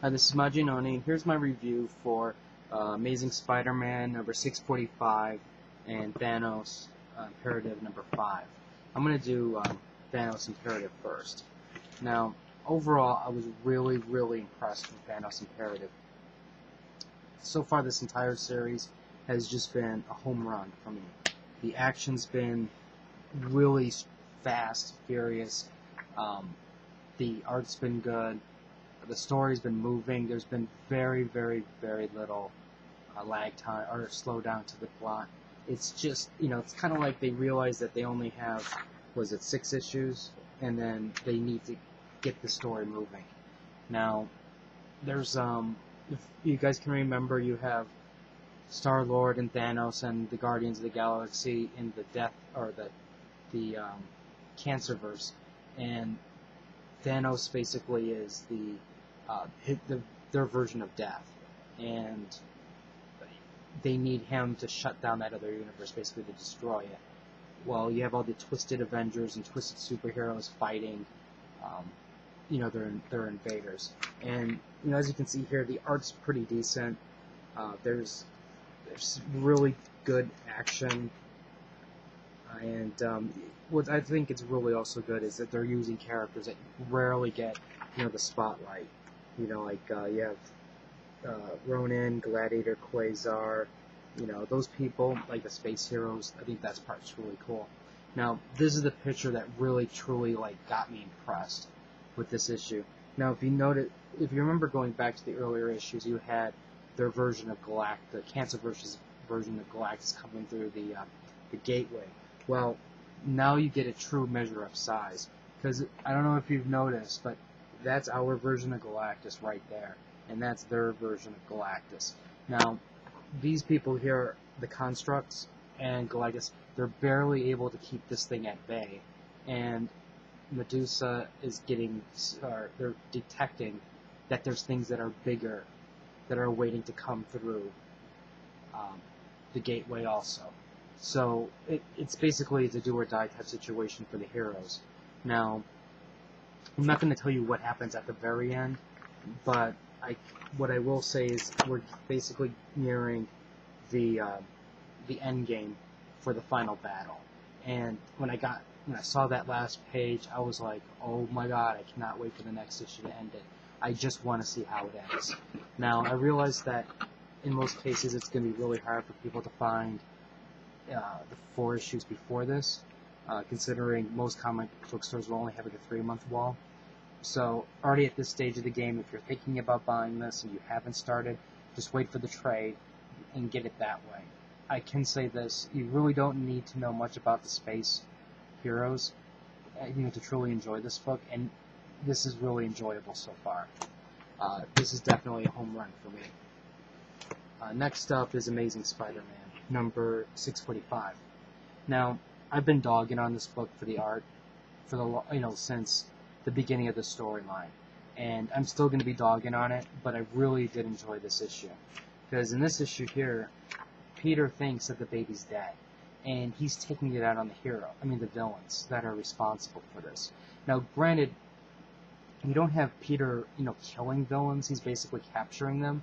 Hi, this is Maginoni. Here's my review for Amazing Spider-Man number 645 and Thanos Imperative number 5. I'm going to do Thanos Imperative first. Now, overall, I was really impressed with Thanos Imperative. So far, this entire series has just been a home run for me. The action's been really fast, furious. The art's been good. The story's been moving. There's been very little lag time or slow down to the plot. It's just, it's kind of like they realize that they only have, 6 issues, and then they need to get the story moving. Now, there's, if you guys can remember, you have Star-Lord and Thanos and the Guardians of the Galaxy in the Cancerverse, and Thanos basically is their version of death, and they need him to shut down that other universe, basically to destroy it. Well, you have all the twisted Avengers and twisted superheroes fighting. They're invaders, and as you can see here, the art's pretty decent. There's really good action. And what I think is really also good is that they're using characters that rarely get, the spotlight. You have Ronin, Gladiator, Quasar, those people, like the space heroes. I think that part's really cool. Now, this is the picture that really, truly, got me impressed with this issue. Now, if you remember going back to the earlier issues, you had their version of Galactus, the Cancerverse's version of Galactus coming through the gateway. Well, now you get a true measure of size, because I don't know if you've noticed, but that's our version of Galactus right there, and that's their version of Galactus. Now, these people here, the Constructs and Galactus, they're barely able to keep this thing at bay, and Medusa is they're detecting that there's things that are bigger that are waiting to come through the gateway also. So it's basically a do-or-die type situation for the heroes. Now, I'm not going to tell you what happens at the very end, but what I will say is we're basically nearing the end game for the final battle. And when I saw that last page, I was like, oh my god, I cannot wait for the next issue to end it. I just want to see how it ends. Now, I realize that in most cases it's going to be really hard for people to find the 4 issues before this, considering most comic book stores will only have a 3-month wall. So already at this stage of the game, if you're thinking about buying this and you haven't started, just wait for the trade and get it that way. I can say this, you really don't need to know much about the space heroes to truly enjoy this book, and this is really enjoyable so far. This is definitely a home run for me. Next up is Amazing Spider-Man number 645. Now, I've been dogging on this book for the art since the beginning of the storyline, and I'm still going to be dogging on it, but I really did enjoy this issue, because in this issue here, Peter thinks that the baby's dead, and he's taking it out on the villains that are responsible for this. Now, granted, you don't have Peter, killing villains, he's basically capturing them,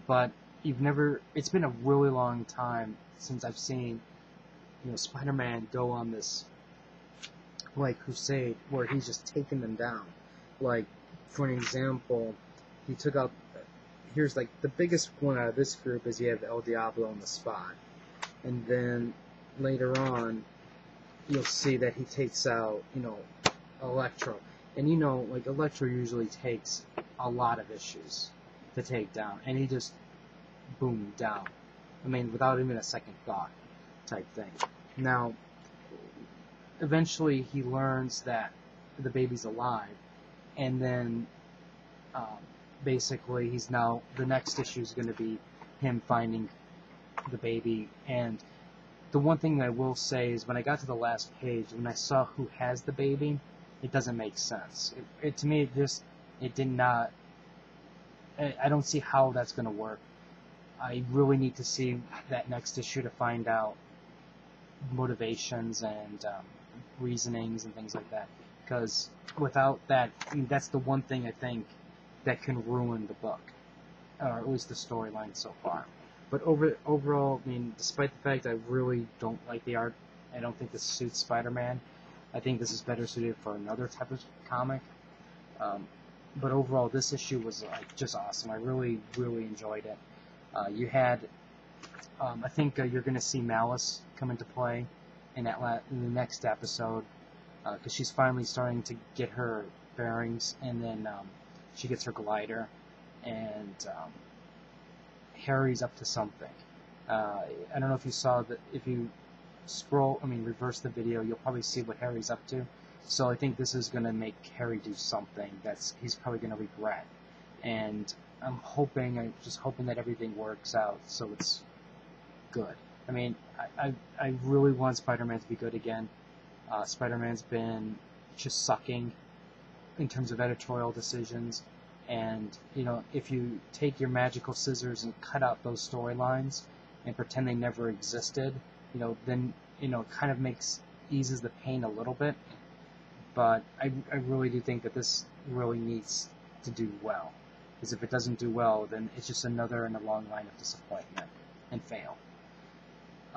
but it's been a really long time since I've seen, Spider-Man go on this, crusade where he's just taking them down. For an example, he took out, here's, the biggest one out of this group is you have El Diablo and the Spot. And then, later on, you'll see that he takes out, Electro. And Electro usually takes a lot of issues to take down, and he just boom, down. Without even a second thought type thing. Now, eventually he learns that the baby's alive, and then basically the next issue is going to be him finding the baby. And the one thing that I will say is when I got to the last page, when I saw who has the baby, it doesn't make sense. To me, it did not. I don't see how that's going to work. I really need to see that next issue to find out motivations and reasonings and things like that. Because without that, that's the one thing I think that can ruin the book, or at least the storyline so far. But overall, I mean, despite the fact I really don't like the art, I don't think this suits Spider-Man. I think this is better suited for another type of comic. But overall, this issue was like just awesome. I really, really enjoyed it. You had, I think you're going to see Malice come into play in in the next episode, because she's finally starting to get her bearings, and then she gets her glider, and Harry's up to something. I don't know if you saw that. If you reverse the video, you'll probably see what Harry's up to. So I think this is going to make Harry do something he's probably going to regret. And I'm just hoping that everything works out so it's good. I mean, I really want Spider-Man to be good again. Spider-Man's been just sucking in terms of editorial decisions. And, if you take your magical scissors and cut out those storylines and pretend they never existed, then, it kind of eases the pain a little bit. But I really do think that this really needs to do well. Because if it doesn't do well, then it's just another in a long line of disappointment and fail.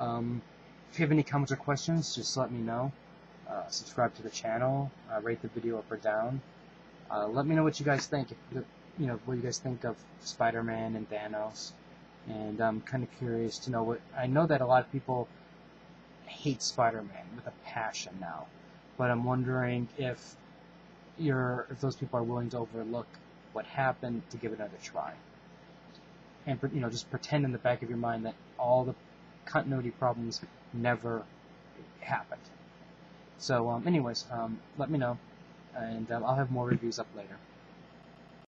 If you have any comments or questions, just let me know. Subscribe to the channel. Rate the video up or down. Let me know what you guys think. What you guys think of Spider-Man and Thanos. And I'm kind of curious to know I know that a lot of people hate Spider-Man with a passion now. But I'm wondering if those people are willing to overlook what happened to give it another try. And, just pretend in the back of your mind that all the continuity problems never happened. So, anyways, let me know, and I'll have more reviews up later.